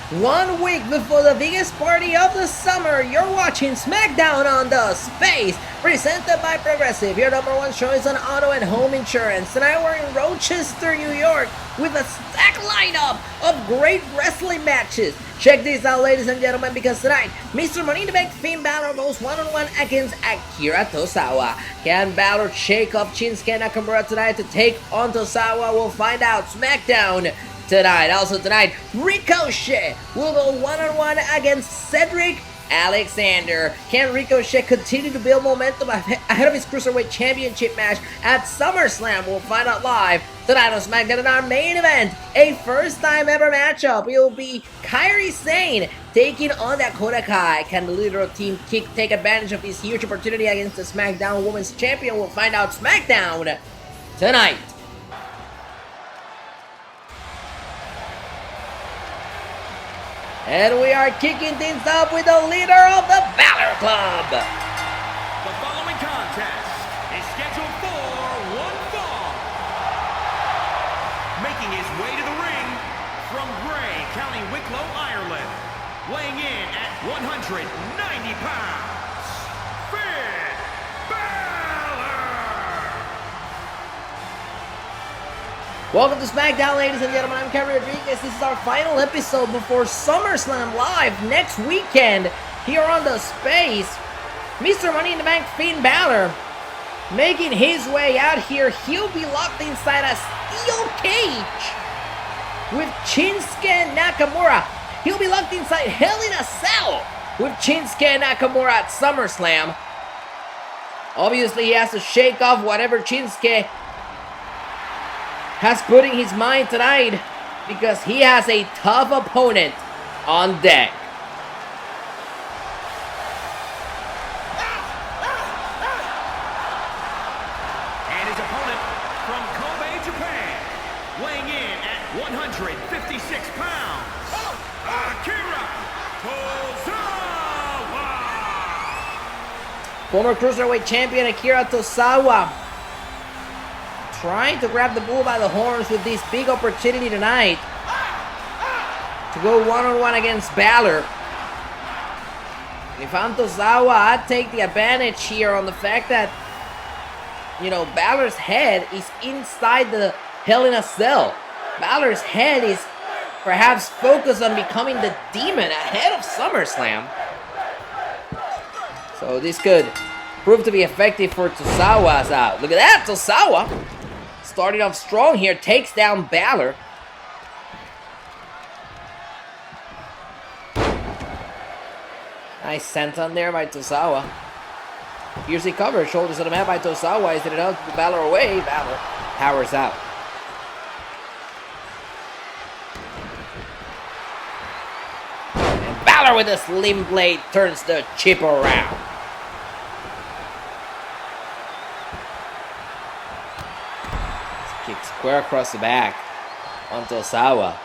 1 week before the biggest party of the summer, you're watching Smackdown on the Space, presented by Progressive, your #1 choice on auto and home insurance. Tonight we're in Rochester, New York, with a stacked lineup of great wrestling matches. Check this out, ladies and gentlemen, because tonight, Mr. Money in the Bank Finn Balor goes one-on-one against Akira Tozawa. Can Balor shake off Shinsuke Nakamura tonight to take on Tozawa? We'll find out. Smackdown tonight. Also tonight, Ricochet will go one-on-one against Cedric Alexander. Can Ricochet continue to build momentum ahead of his Cruiserweight Championship match at SummerSlam? We'll find out live tonight on SmackDown. In our main event, a first-time ever matchup. It will be Kairi Sane taking on Dakota Kai. Can the leader of Team Kick take advantage of this huge opportunity against the SmackDown Women's Champion? We'll find out SmackDown tonight. And we are kicking things up with the leader of the Balor Club. The following contest is scheduled for one fall. Making his way to the ring from Bray, County Wicklow, Ireland. Weighing in at 190 pounds, Finn Balor. Welcome to Smackdown, ladies and gentlemen. I'm Kairi Rodriguez. This is our final episode before SummerSlam Live next weekend here on the Space. Mr. Money in the Bank Finn Balor making his way out here. He'll be locked inside a steel cage with Shinsuke Nakamura. He'll be locked inside Hell in a Cell with Shinsuke Nakamura at SummerSlam. Obviously, he has to shake off whatever Shinsuke has put in his mind tonight, because he has a tough opponent on deck. And his opponent from Kobe, Japan, weighing in at 156 pounds, Akira Tozawa. Former Cruiserweight Champion Akira Tozawa trying to grab the bull by the horns with this big opportunity tonight to go one-on-one against Balor. If I'm Tozawa, I'd take the advantage here on the fact that, Balor's head is inside the Hell in a Cell. Balor's head is perhaps focused on becoming the demon ahead of SummerSlam. So this could prove to be effective for Tozawa's out. Look at that, Tozawa starting off strong here, takes down Balor. Nice senton there by Tozawa. Here's the cover, shoulders to the mat by Tozawa. Is it enough to put Balor away? Balor powers out. And Balor with a slim blade turns the chip around. Kick square across the back on Tozawa.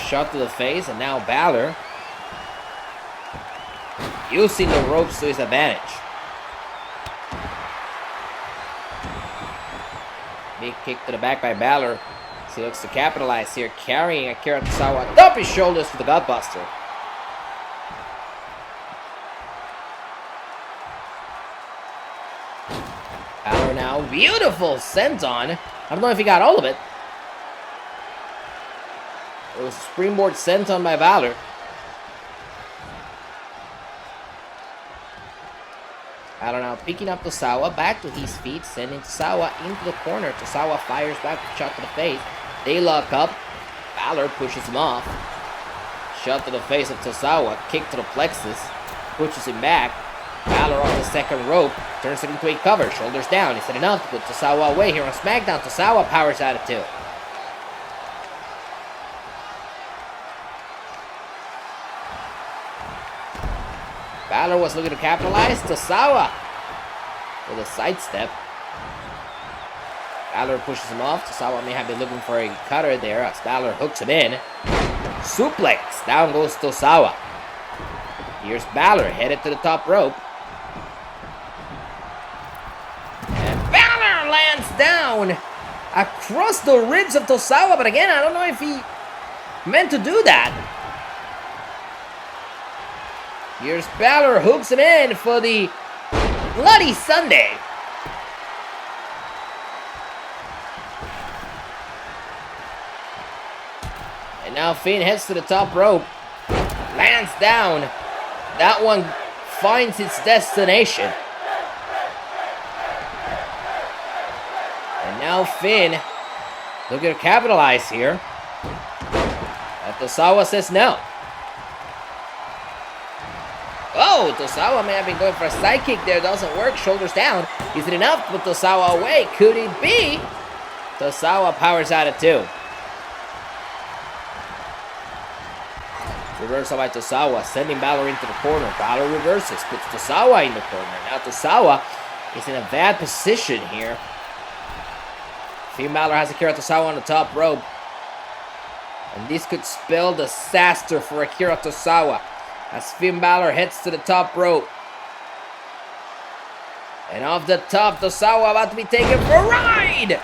Shot to the face, and now Balor using the ropes to his advantage. Big kick to the back by Balor. He looks to capitalize here, carrying Akira Tozawa up his shoulders for the gutbuster. Balor now, beautiful senton. I don't know if he got all of it. It was a springboard senton by Balor. Balor now picking up Tozawa back to his feet, sending Tozawa into the corner. Tozawa fires back with a shot to the face. They lock up. Balor pushes him off. Shot to the face of Tozawa. Kick to the plexus. Pushes him back. Balor on the second rope. Turns it into a cover. Shoulders down. Is it enough to put Tozawa away here on SmackDown? Tozawa powers out of two. Balor was looking to capitalize. Tozawa with a sidestep. Balor pushes him off. Tozawa may have been looking for a cutter there as Balor hooks him in. Suplex. Down goes Tozawa. Here's Balor headed to the top rope. And Balor down across the ribs of Tozawa, but again, I don't know if he meant to do that. Here's Balor, hooks him in for the Bloody Sunday. And now Finn heads to the top rope, lands down. That one finds its destination. And now Finn looking to capitalize here. But Tozawa says no. Oh, Tozawa may have been going for a side kick there. Doesn't work. Shoulders down. Is it enough to put Tozawa away? Could it be? Tozawa powers out of 2. Reversal by Tozawa, sending Balor into the corner. Balor reverses, puts Tozawa in the corner. Now Tozawa is in a bad position here. Finn Balor has Akira Tozawa on the top rope. And this could spell disaster for Akira Tozawa as Finn Balor heads to the top rope. And off the top, Tozawa about to be taken for a ride!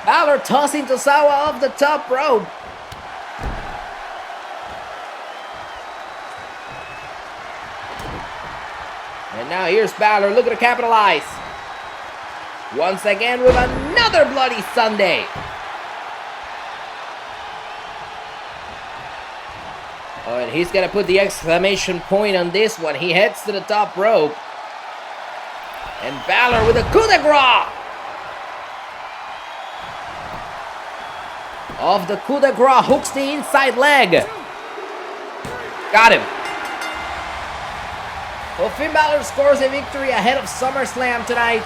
Balor tossing Tozawa off the top rope. And now here's Balor looking to capitalize. Once again with another Bloody Sunday. Oh, and he's going to put the exclamation point on this one. He heads to the top rope. And Balor with a coup de grace. Off the coup de grace, hooks the inside leg. Got him. Well, Finn Balor scores a victory ahead of SummerSlam tonight,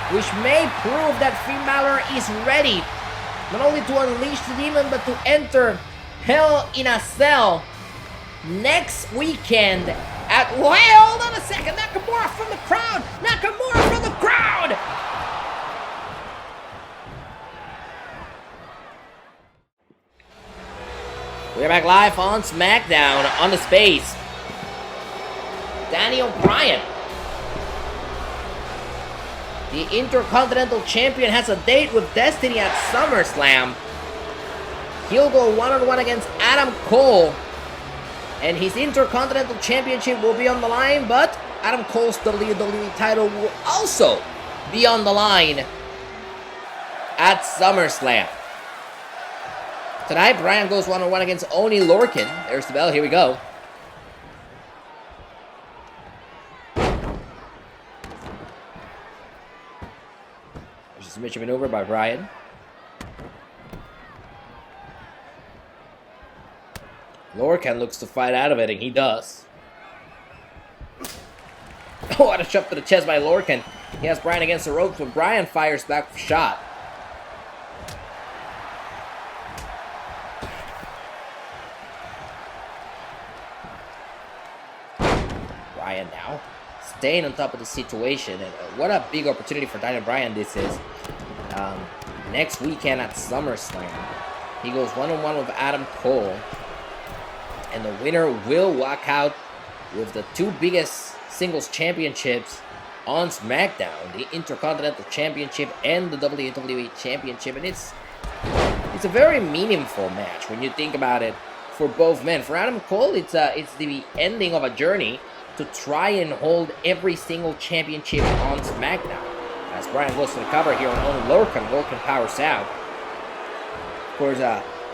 which may prove that Finn Balor is ready not only to unleash the demon, but to enter Hell in a Cell next weekend at... Wait, hold on a second! Nakamura from the crowd! Nakamura from the crowd! We're back live on Smackdown on the space. Daniel Bryan, the Intercontinental Champion, has a date with Destiny at SummerSlam. He'll go one-on-one against Adam Cole, and his Intercontinental Championship will be on the line, but Adam Cole's WWE title will also be on the line at SummerSlam. Tonight, Bryan goes one-on-one against Oney Lorcan. There's the bell. Here we go. There's a submission maneuver by Bryan. Lorcan looks to fight out of it, and he does. Oh, what a shot to the chest by Lorcan. He has Bryan against the ropes, but Bryan fires back with a shot. Bryan now staying on top of the situation, and what a big opportunity for Daniel Bryan this is. Next weekend at SummerSlam, he goes one-on-one with Adam Cole, and the winner will walk out with the 2 biggest singles championships on SmackDown, the Intercontinental Championship and the WWE Championship. And it's a very meaningful match when you think about it for both men. For Adam Cole, it's the ending of a journey to try and hold every single championship on SmackDown. As Bryan goes to the cover here on Oney Lorcan, Lorcan powers out. Of course,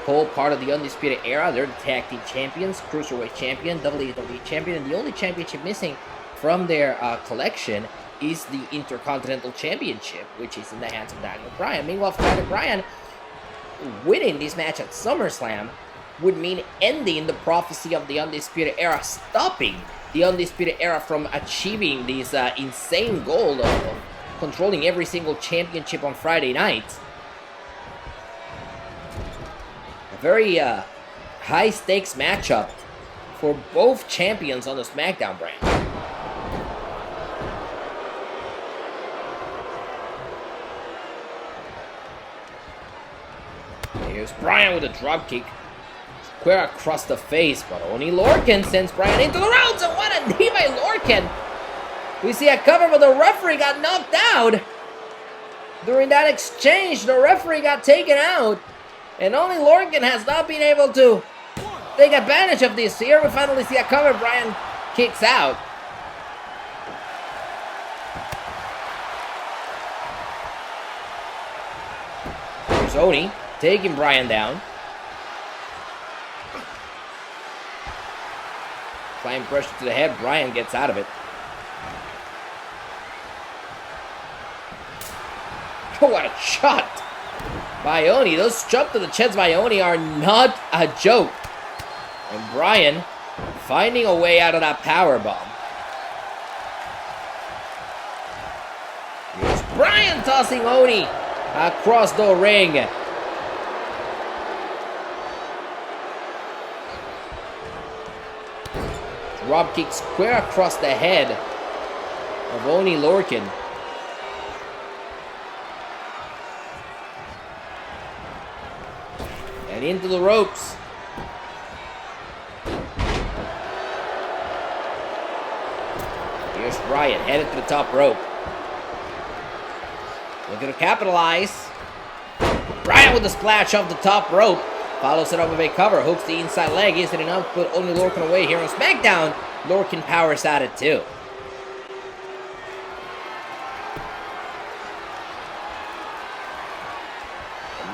Cole, part of the Undisputed Era, they're the Tag Team Champions, Cruiserweight Champion, WWE Champion, and the only championship missing from their collection is the Intercontinental Championship, which is in the hands of Daniel Bryan. Meanwhile, for Daniel Bryan, winning this match at SummerSlam would mean ending the prophecy of the Undisputed Era, stopping the Undisputed Era from achieving this insane goal of controlling every single championship on Friday night. A very high-stakes matchup for both champions on the SmackDown brand. Here's Bryan with a dropkick. Square across the face, but Oney Lorcan sends Bryan into the ropes, and what a knee by Lorcan! We see a cover, but the referee got knocked out. During that exchange, the referee got taken out. And Oney Lorcan has not been able to take advantage of this. Here we finally see a cover. Bryan kicks out. Here's Oney taking Bryan down. Applying pressure to the head. Bryan gets out of it. Oh, what a shot by Oney. Those jump to the chest by Oney are not a joke. And Bryan finding a way out of that power bomb. Here's Bryan tossing Oney across the ring. Drop kick square across the head of Oney Lorcan. And into the ropes. Here's Bryan headed to the top rope. Looking to capitalize. Bryan with the splash off the top rope. Follows it up with a cover. Hooks the inside leg. Isn't enough to put Oney Lorcan away here on Smackdown. Lorcan powers at it too.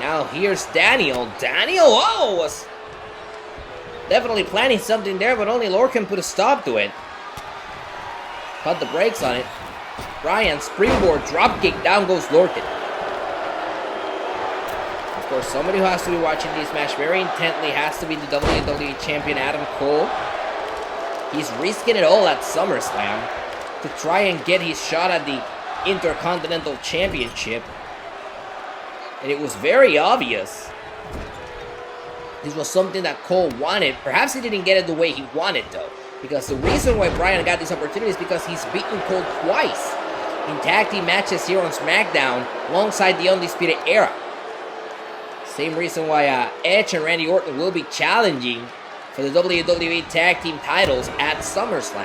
Now here's Daniel. Daniel, oh, was definitely planning something there, but Oney Lorcan put a stop to it. Cut the brakes on it. Bryan springboard dropkick. Down goes Lorcan. Of course, somebody who has to be watching this match very intently has to be the WWE Champion Adam Cole. He's risking it all at SummerSlam to try and get his shot at the Intercontinental Championship. And it was very obvious this was something that Cole wanted. Perhaps he didn't get it the way he wanted, though. Because the reason why Bryan got this opportunity is because he's beaten Cole twice in tag team matches here on SmackDown alongside the Undisputed Era. Same reason why Edge and Randy Orton will be challenging for the WWE Tag Team titles at SummerSlam.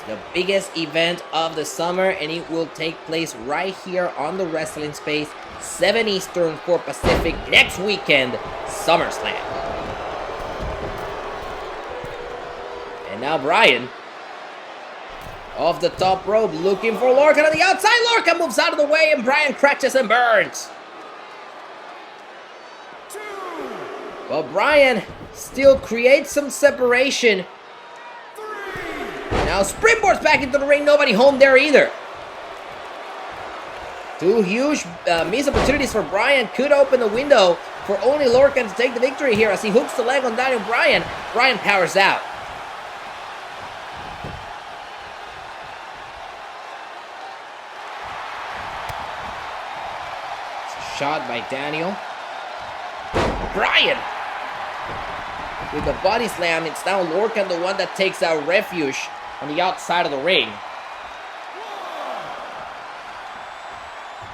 The biggest event of the summer, and it will take place right here on the Wrestling Space, 7 Eastern, 4 Pacific, next weekend, SummerSlam. And now Bryan, off the top rope, looking for Lorcan on the outside. Lorcan moves out of the way, and Bryan crashes and burns. Well, Bryan still creates some separation. Now springboards back into the ring. Nobody home there either. Two huge missed opportunities for Bryan. Could open the window for Oney Lorcan to take the victory here as he hooks the leg on Daniel Bryan. Bryan powers out. It's a shot by Daniel. Bryan with the body slam. It's now Lorcan the one that takes out refuge on the outside of the ring.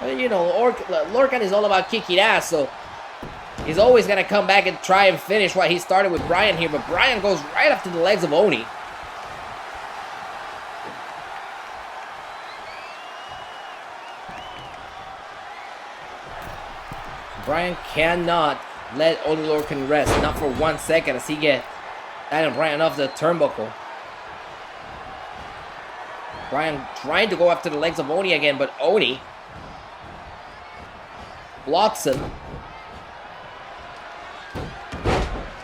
Well, you know, Lorcan is all about kicking ass, so he's always going to come back and try and finish what he started with Bryan here, but Bryan goes right up to the legs of Oney. Bryan cannot let Oney Lorcan rest, not for 1 second, as he gets Daniel Bryan off the turnbuckle. Bryan trying to go after the legs of Oney again, but Oney blocks him.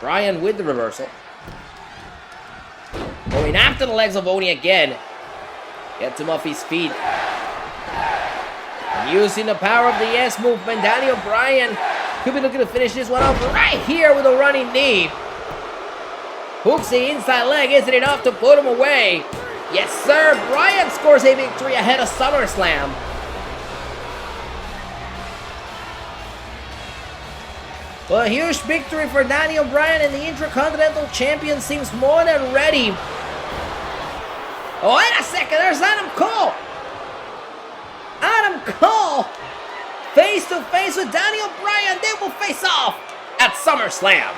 Bryan with the reversal. Going after the legs of Oney again. Gets him off his feet. Using the power of the S movement, Daniel Bryan could be looking to finish this one off right here with a running knee. Hooks the inside leg. Isn't enough to put him away? Yes, sir. Bryan scores a victory ahead of SummerSlam. Well, a huge victory for Daniel Bryan, and the Intercontinental Champion seems more than ready. Oh, wait a second. There's Adam Cole. Adam Cole face to face with Daniel Bryan. They will face off at SummerSlam.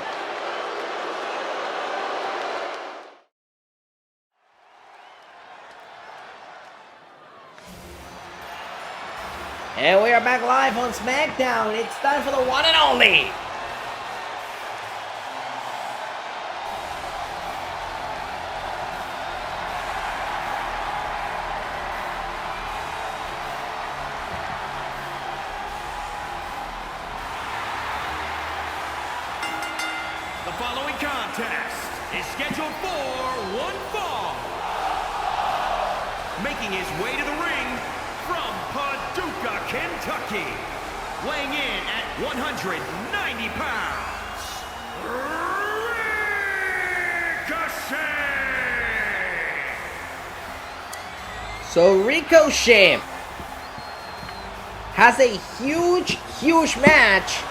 And we are back live on Smackdown. It's time for the one and only The following contest is scheduled for one fall. Making his way to the ring from Paducah, Kentucky, weighing in at 190 pounds, Ricochet! So Ricochet has a huge match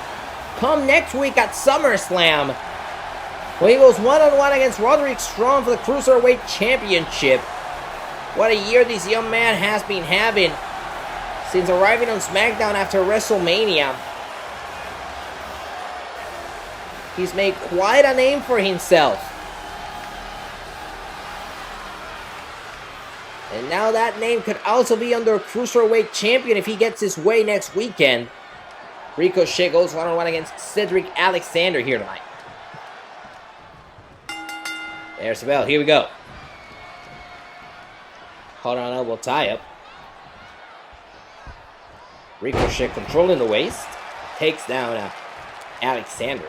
come next week at SummerSlam, where he goes one-on-one against Roderick Strong for the Cruiserweight Championship. What a year this young man has been having since arriving on SmackDown after WrestleMania. He's made quite a name for himself. And now that name could also be under Cruiserweight Champion if he gets his way next weekend. Ricochet goes one-on-one against Cedric Alexander here tonight. There's the bell. Here we go. Caught on elbow tie-up. Ricochet controlling the waist. Takes down Alexander.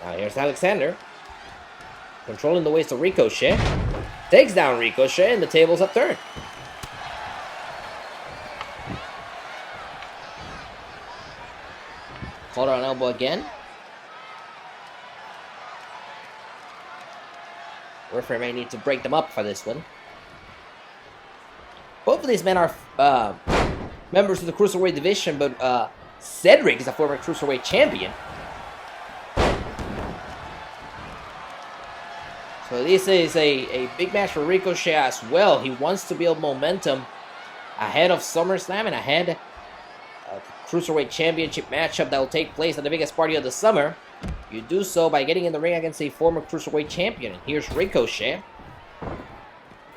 Now here's Alexander. Controlling the waist of Ricochet. Takes down Ricochet and the table's upturned. Caught on elbow again. Referee may need to break them up for this one. Both of these men are members of the Cruiserweight division, but Cedric is a former Cruiserweight champion. So this is a big match for Ricochet as well. He wants to build momentum ahead of SummerSlam and ahead of the Cruiserweight Championship matchup that will take place at the biggest party of the summer. You do so by getting in the ring against a former Cruiserweight champion. And here's Ricochet.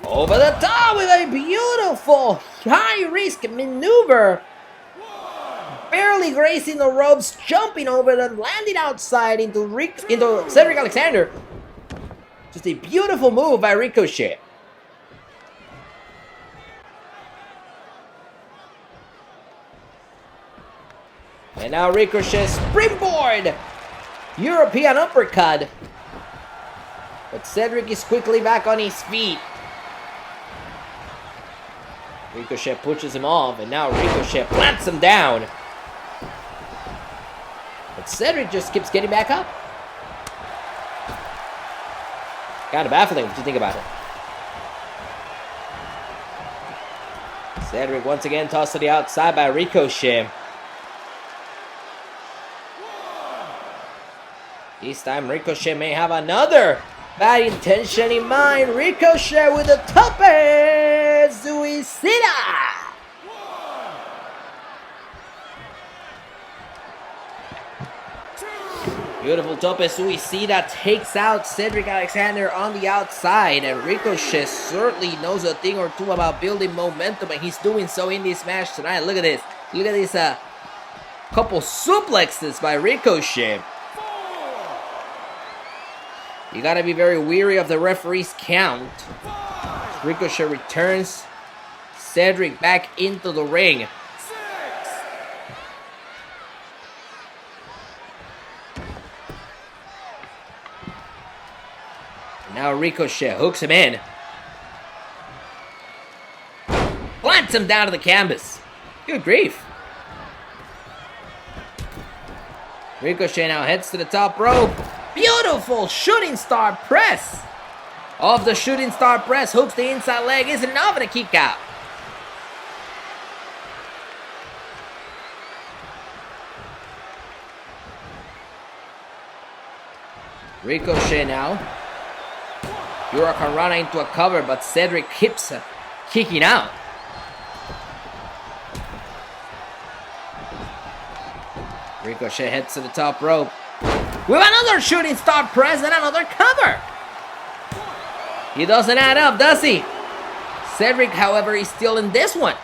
Over the top with a beautiful high-risk maneuver. Barely grazing the ropes, jumping over them, landing outside into Cedric Alexander. Just a beautiful move by Ricochet. And now Ricochet springboard. European uppercut. But Cedric is quickly back on his feet. Ricochet pushes him off, and now Ricochet plants him down. But Cedric just keeps getting back up. Kind of baffling if you think about it. Cedric once again tossed to the outside by Ricochet. This time Ricochet may have another bad intention in mind. Ricochet with a tope suicida. Beautiful tope suicida takes out Cedric Alexander on the outside, and Ricochet certainly knows a thing or two about building momentum, and he's doing so in this match tonight. Look at this. Look at this couple suplexes by Ricochet. You gotta be very weary of the referee's count. Ricochet returns Cedric back into the ring. Now Ricochet hooks him in. Plants him down to the canvas. Good grief. Ricochet now heads to the top rope. Beautiful shooting star press. Off the shooting star press, hooks the inside leg. Is enough of a kick out. Ricochet now. Hurricanrana into a cover, but Cedric keeps kicking out. Ricochet heads to the top rope. With another shooting star press and another cover. He doesn't add up, does he? Cedric, however, is still in this one.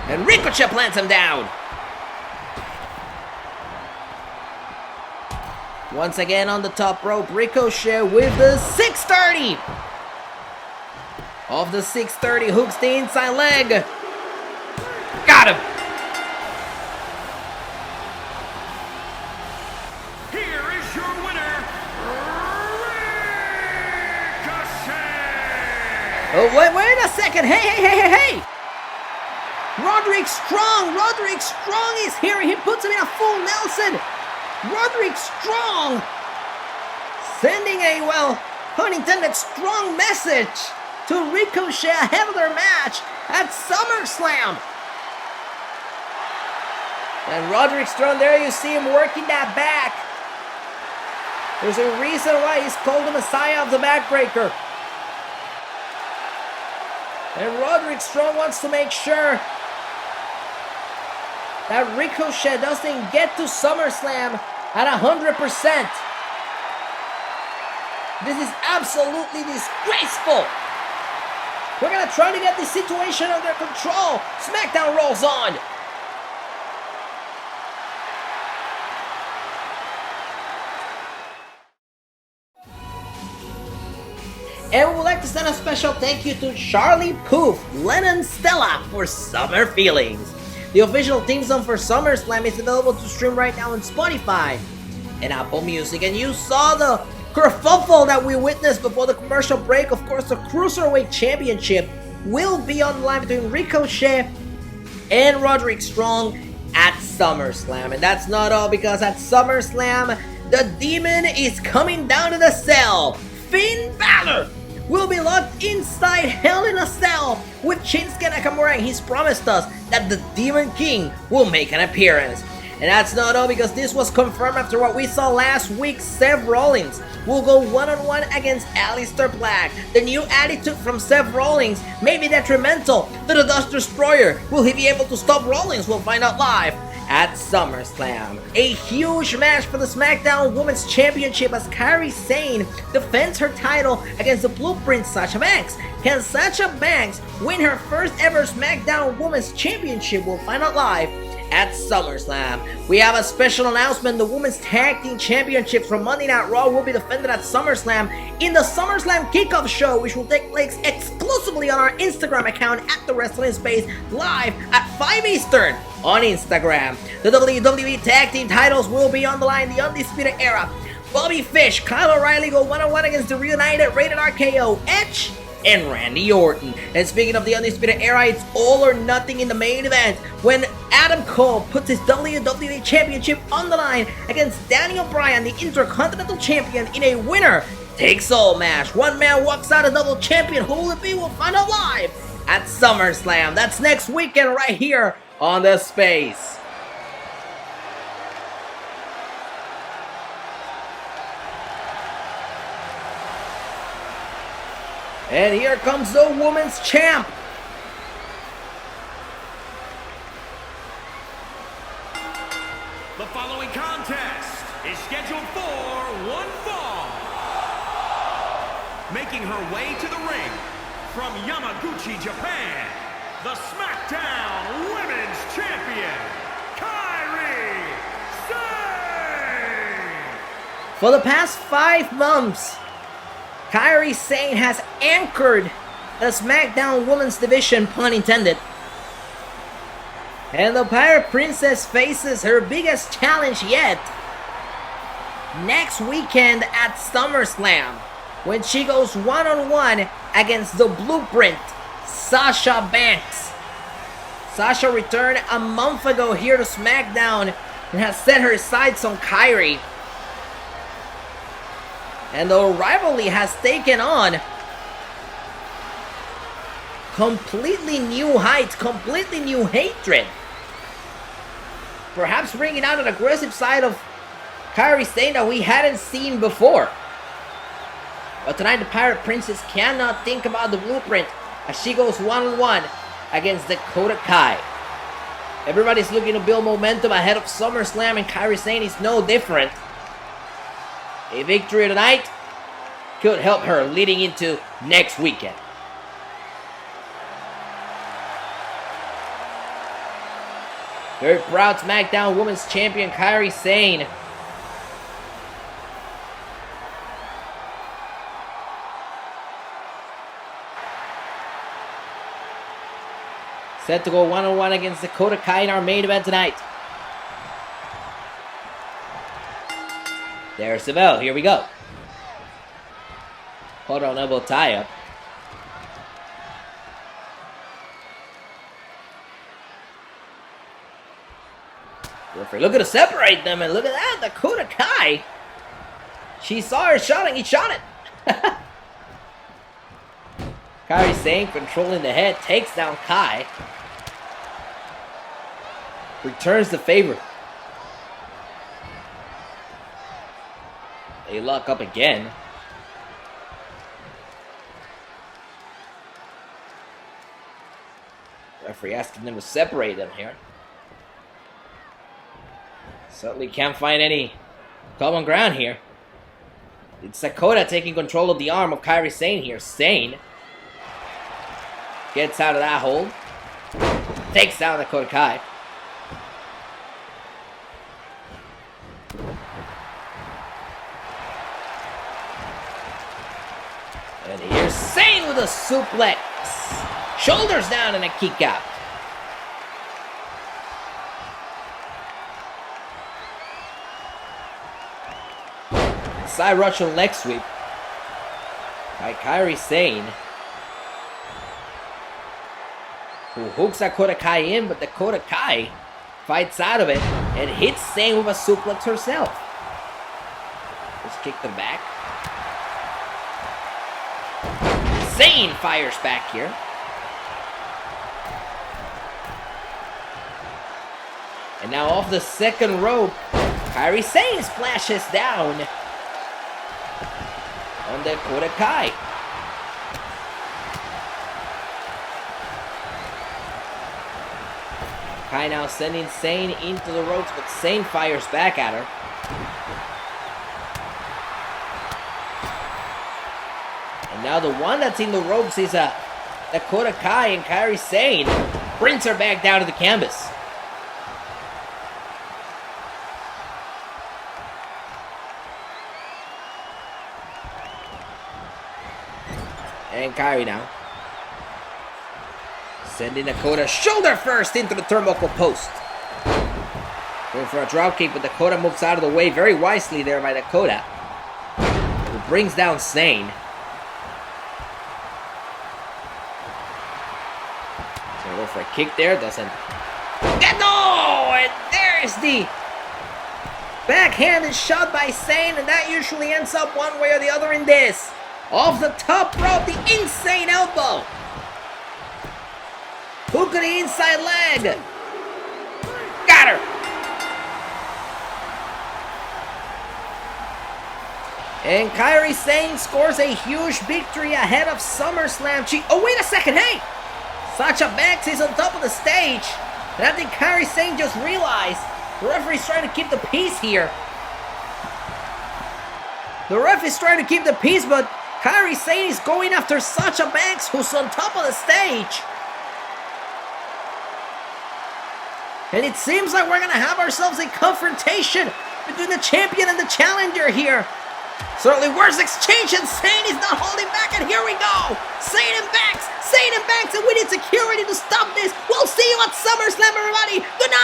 And Ricochet plants him down. Once again on the top rope, Ricochet with the 630. Off the 630, hooks the inside leg. Got him. Here is your winner, Ricochet! Oh, wait a second. Hey. Roderick Strong is here. He puts him in a full Nelson. Roderick Strong sending a, well, unintended strong message to Ricochet ahead of their match at SummerSlam. And Roderick Strong, there you see him working that back. There's a reason why he's called the Messiah of the Backbreaker. And Roderick Strong wants to make sure that Ricochet doesn't get to SummerSlam at 100%. This is absolutely disgraceful. We're gonna try to get this situation under control. Smackdown rolls on. And we would like to send a special thank you to Charlie Poof, Lennon Stella for Summer Feelings. The official theme song for SummerSlam is available to stream right now on Spotify and Apple Music. And you saw the kerfuffle that we witnessed before the commercial break. Of course, the Cruiserweight Championship will be on the line between Ricochet and Roderick Strong at SummerSlam. And that's not all, because at SummerSlam, the Demon is coming down to the cell. Finn Balor will be locked inside Hell in a Cell with Shinsuke Nakamura, and he's promised us that the Demon King will make an appearance. And that's not all, because this was confirmed after what we saw last week. Seth Rollins will go one-on-one against Aleister Black. The new attitude from Seth Rollins may be detrimental to the Dust Destroyer. Will he be able to stop Rollins? We'll find out live at SummerSlam. A huge match for the SmackDown Women's Championship as Kairi Sane defends her title against the Blueprint Sasha Banks. Can Sasha Banks win her first ever SmackDown Women's Championship? We'll find out live at SummerSlam. We have a special announcement. The Women's Tag Team Championships from Monday Night Raw will be defended at SummerSlam in the SummerSlam Kickoff Show, which will take place exclusively on our Instagram account at The Wrestling Space, live at 5 Eastern on Instagram. The WWE Tag Team titles will be on the line. The Undisputed Era, Bobby Fish, Kyle O'Reilly go one-on-one against the reunited Rated RKO, Edge, and Randy Orton. And speaking of the Undisputed Era, it's all or nothing in the main event when Adam Cole puts his WWE Championship on the line against Daniel Bryan, the Intercontinental Champion, in a winner-takes-all match. One man walks out as double champion. Who will it be? We'll find out live at SummerSlam. That's next weekend right here on The Space. And here comes the Women's Champ. The following contest is scheduled for one fall. Making her way to the ring from Yamaguchi, Japan, the SmackDown Women's Champion, Kairi Sane! For the past 5 months, Kairi Sane has anchored the SmackDown Women's Division, pun intended. And the Pirate Princess faces her biggest challenge yet next weekend at SummerSlam, when she goes one-on-one against the Blueprint, Sasha Banks. Sasha returned a month ago here to SmackDown and has set her sights on Kairi. And the rivalry has taken on completely new heights, completely new hatred. Perhaps bringing out an aggressive side of Kairi Sane that we hadn't seen before. But tonight the Pirate Princess cannot think about the Blueprint as she goes one-on-one against Dakota Kai. Everybody's looking to build momentum ahead of SummerSlam, and Kairi Sane is no different. A victory tonight could help her leading into next weekend. Very proud SmackDown Women's Champion Kairi Sane. Set to go one-on-one against Dakota Kai in our main event tonight. There's the bell. Here we go. Hold on, elbow tie-up. Referee looking to separate them, and look at that, Dakota Kai. She saw her shot and he shot it. Kairi Sane controlling the head, takes down Kai. Returns the favor. They lock up again. Referee asking them to separate them here. Certainly can't find any common ground here. It's Dakota taking control of the arm of Kairi Sane here. Sane gets out of that hold. Takes down Dakota Kai. And here's Sane with a suplex. Shoulders down and a kick out. Side Russian leg sweep by Kairi Sane, who hooks Dakota Kai in, but Dakota Kai fights out of it and hits Sane with a suplex herself. Just kick them back. Sane fires back here. And now off the second rope, Kairi Sane splashes down on Dakota Kai. Kai now sending Sane into the ropes, but Sane fires back at her. And now the one that's in the ropes is Dakota Kai, and Kairi Sane brings her back down to the canvas. And Kairi now sending Dakota shoulder first into the turnbuckle post. Going for a dropkick, but Dakota moves out of the way very wisely there by Dakota, who brings down Sane. So go for a kick there, doesn't get no, and there's the backhanded shot by Sane, and that usually ends up one way or the other in this. Off the top rope, the insane elbow. Hook to the inside leg. Got her. And Kairi Sane scores a huge victory ahead of SummerSlam. Oh, wait a second, hey! Sasha Banks is on top of the stage. And I think Kairi Sane just realized the referee's trying to keep the peace here. The ref is trying to keep the peace, but Kairi Sane is going after Sasha Banks, who's on top of the stage. And it seems like we're going to have ourselves a confrontation between the champion and the challenger here. Certainly worse exchange, and Sane is not holding back, and here we go. Sane and Banks, and we need security to stop this. We'll see you at SummerSlam, everybody. Good night.